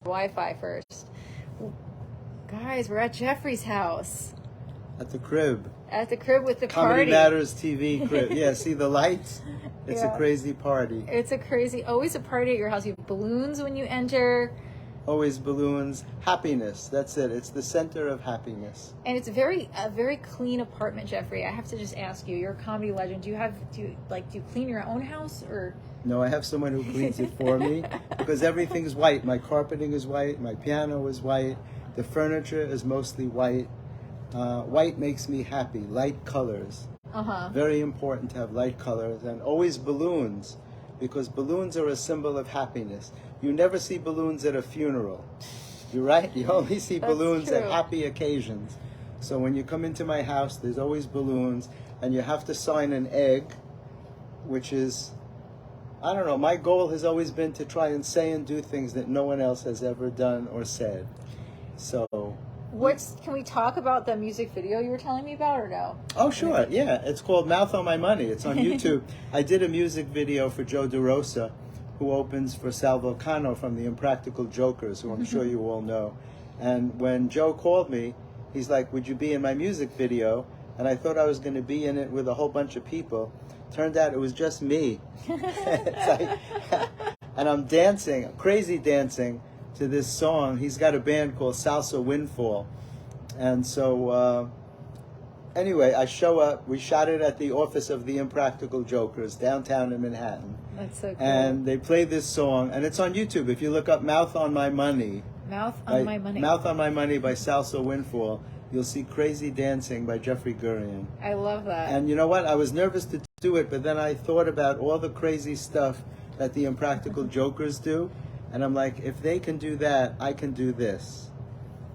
Wi-Fi first. Guys, we're at Jeffrey's house. At the crib. At the crib with the Comedy party. Matters TV crib. Yeah, see the lights? It's a crazy party. It's always a party at your house. You have balloons when you enter. Always balloons. Happiness. That's it. It's the center of happiness. And it's a very clean apartment, Jeffrey. I have to just ask you, you're a comedy legend. Do you clean your own house or? No, I have someone who cleans it for me because everything's white. My carpeting is white. My piano is white. The furniture is mostly white. White makes me happy. Light colors. Very important to have light colors, and always balloons, because balloons are a symbol of happiness. You never see balloons at a funeral. You're right. You only see balloons at happy occasions. So when you come into my house, there's always balloons, and you have to sign an egg, which is, I don't know, my goal has always been to try and say and do things that no one else has ever done or said. So can we talk about the music video you were telling me about or no? Oh, sure. Yeah. It's called Mouth on My Money. It's on YouTube. I did a music video for Joe DeRosa, who opens for Sal Vulcano from the Impractical Jokers, who I'm sure you all know. And when Joe called me, he's like, would you be in my music video? And I thought I was going to be in it with a whole bunch of people. Turned out it was just me. And I'm dancing, crazy dancing to this song. He's got a band called Salsa Windfall. And so, anyway, I show up. We shot it at the office of the Impractical Jokers downtown in Manhattan. That's so cool. And they play this song, and it's on YouTube. If you look up Mouth on My Money. Mouth on My Money. Mouth on My Money by Salsa Windfall. You'll see Crazy Dancing by Jeffrey Gurian. I love that. And you know what? I was nervous to do it, but then I thought about all the crazy stuff that the Impractical Jokers do. And I'm like, if they can do that, I can do this.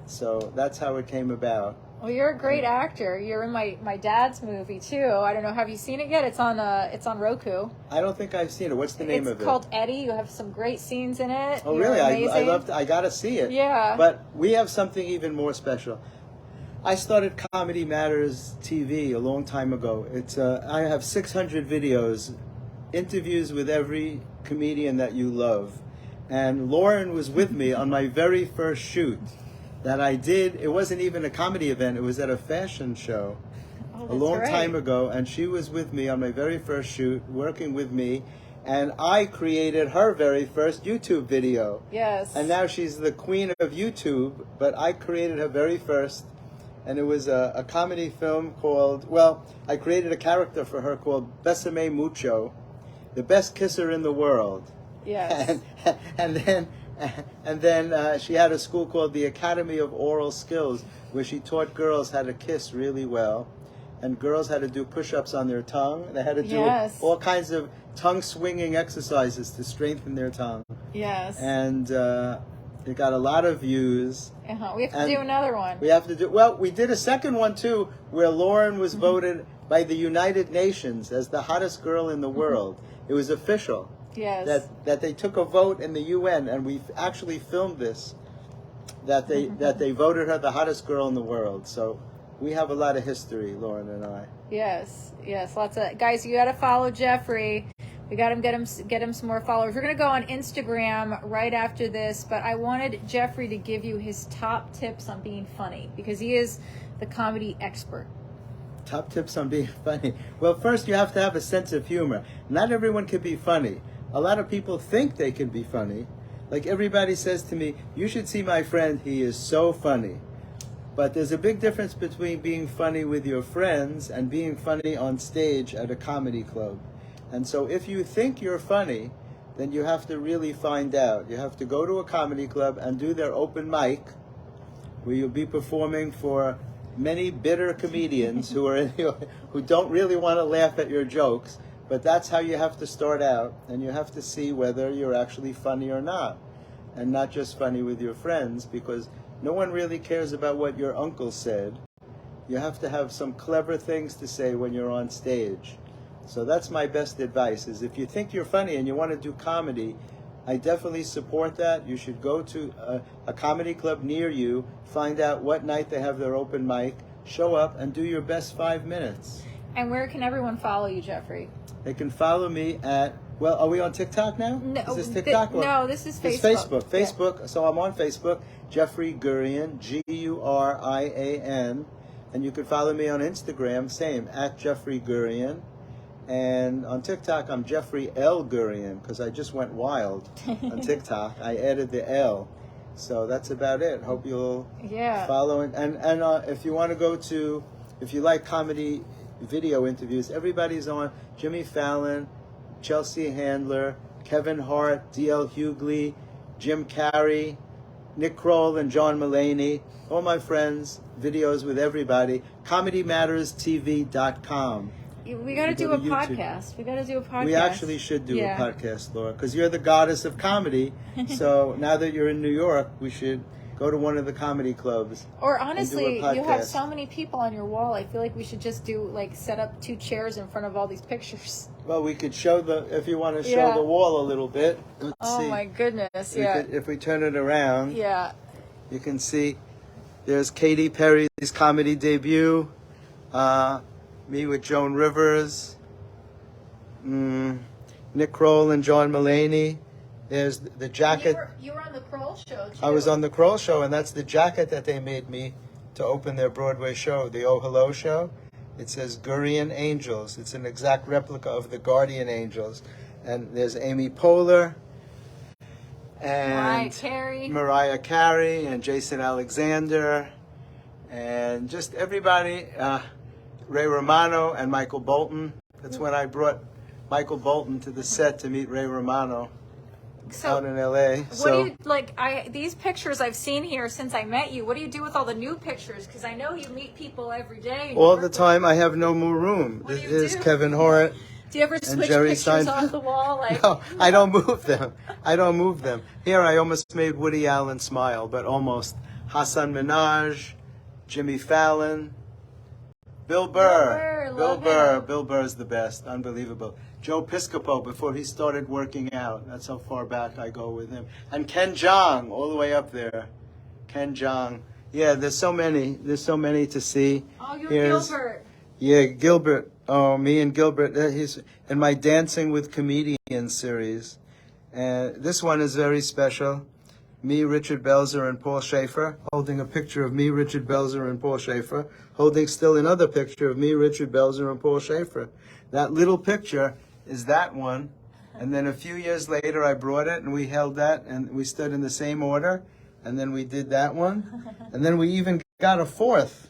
So that's how it came about. Well, you're a great actor. You're in my dad's movie too. I don't know. Have you seen it yet? It's on Roku. I don't think I've seen it. What's the name of it? It's called Eddie. You have some great scenes in it. Oh, really? I love. I gotta see it. Yeah. But we have something even more special. I started Comedy Matters TV a long time ago. It's I have 600 videos, interviews with every comedian that you love, and Lauren was with me on my very first shoot that I did. It wasn't even a comedy event. It was at a fashion show a long time ago, and she was with me on my very first shoot, working with me, and I created her very first YouTube video. Yes. And now she's the queen of YouTube, but I created her very first, and it was a comedy film called, well, I created a character for her called Besame Mucho, the best kisser in the world. Yes. And then she had a school called the Academy of Oral Skills, where she taught girls how to kiss really well, and girls had to do push-ups on their tongue. They had to do all kinds of tongue-swinging exercises to strengthen their tongue. Yes. And it got a lot of views. We have to do another one. We have to do, well, we did a second one too, where Lauren was voted by the United Nations as the hottest girl in the world. It was official. Yes. That they took a vote in the UN, and we actually filmed this, that they voted her the hottest girl in the world. So we have a lot of history, Lauren and I. Yes, lots of guys. You got to follow Jeffrey. We got him, get him some more followers. We're gonna go on Instagram right after this, but I wanted Jeffrey to give you his top tips on being funny, because he is the comedy expert. Top tips on being funny. Well, first you have to have a sense of humor. Not everyone can be funny. A lot of people think they can be funny. Like everybody says to me, you should see my friend, he is so funny. But there's a big difference between being funny with your friends and being funny on stage at a comedy club. And so if you think you're funny, then you have to really find out. You have to go to a comedy club and do their open mic, where you'll be performing for many bitter comedians who don't really want to laugh at your jokes. But that's how you have to start out, and you have to see whether you're actually funny or not, and not just funny with your friends, because no one really cares about what your uncle said. You have to have some clever things to say when you're on stage. So that's my best advice, is if you think you're funny and you want to do comedy, I definitely support that. You should go to a comedy club near you, find out what night they have their open mic, show up and do your best 5 minutes. And where can everyone follow you, Jeffrey? They can follow me at, Well, are we on TikTok now? No, Is this TikTok? no, this is Facebook. It's Facebook. Yeah. Facebook. So I'm on Facebook, Jeffrey Gurian, Gurian, and you can follow me on Instagram, same at Jeffrey Gurian, and on TikTok I'm Jeffrey L Gurian because I just went wild on TikTok. I added the L, so that's about it. Hope you'll follow it. And if you want to go to, if you like comedy video interviews, everybody's on. Jimmy Fallon, Chelsea Handler, Kevin Hart, D.L. Hughley, Jim Carrey, Nick Kroll, and John Mulaney. All my friends, videos with everybody. ComedyMattersTV.com. We got to do a podcast. We got to do a podcast. We actually should do a podcast, Laura, because you're the goddess of comedy. So now that you're in New York, we should go to one of the comedy clubs. Or honestly, you have so many people on your wall. I feel like we should just do set up 2 chairs in front of all these pictures. Well, we could show if you want to show the wall a little bit. Let's see. My goodness, If we turn it around, you can see there's Katy Perry's comedy debut, me with Joan Rivers, Nick Kroll and John Mulaney. There's the jacket. You were on the Kroll show, too. I was on the Kroll show, and that's the jacket that they made me to open their Broadway show, the Oh Hello show. It says Gurian Angels. It's an exact replica of the Guardian Angels. And there's Amy Poehler, and Mariah Carey, and Jason Alexander, and just everybody, Ray Romano and Michael Bolton. That's when I brought Michael Bolton to the set to meet Ray Romano out in LA. What do you these pictures I've seen here since I met you? What do you do with all the new pictures? Because I know you meet people every day. All the time. I have no more room. This is Kevin Hart. Do you ever switch Jerry pictures off the wall? No, I don't move them. Here I almost made Woody Allen smile, but almost. Hassan Minaj, Jimmy Fallon, Bill Burr. Bill Burr's the best. Unbelievable. Joe Piscopo before he started working out. That's how far back I go with him. And Ken Jeong, all the way up there. Ken Jeong. Yeah, there's so many. There's so many to see. Oh, you're Gilbert. Yeah, Gilbert. Oh, me and Gilbert. He's in my Dancing with Comedians series. And this one is very special. Me, Richard Belzer, and Paul Schaefer, holding a picture of me, Richard Belzer, and Paul Schaefer, holding still another picture of me, Richard Belzer, and Paul Schaefer. That little picture is that one. And then a few years later, I brought it, and we held that, and we stood in the same order. And then we did that one. And then we even got a 4th,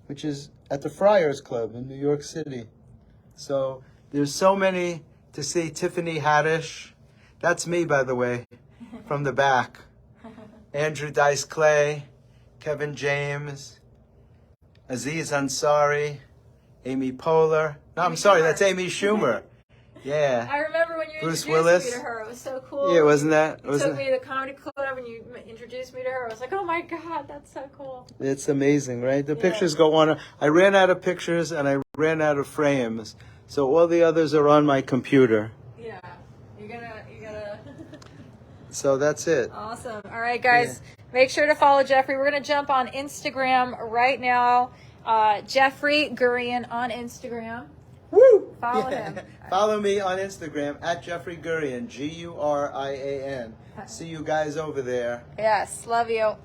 which is at the Friars Club in New York City. So there's so many to see. Tiffany Haddish. That's me, by the way, from the back. Andrew Dice Clay, Kevin James, Aziz Ansari, Amy Poehler. No, I'm sorry, that's Amy Schumer. Yeah. I remember when you Bruce introduced Willis. me to her. It was so cool. Yeah, wasn't that? You took me to the comedy club and you introduced me to her. I was like, oh my God, that's so cool. It's amazing, right? The pictures go on. I ran out of pictures and I ran out of frames. So all the others are on my computer. Yeah. You gotta. So that's it. Awesome. All right, guys. Make sure to follow Jeffrey. We're going to jump on Instagram right now. Jeffrey Gurian on Instagram. Woo! Follow him. Follow me on Instagram at Jeffrey Gurian, Gurian. See you guys over there. Yes. Love you.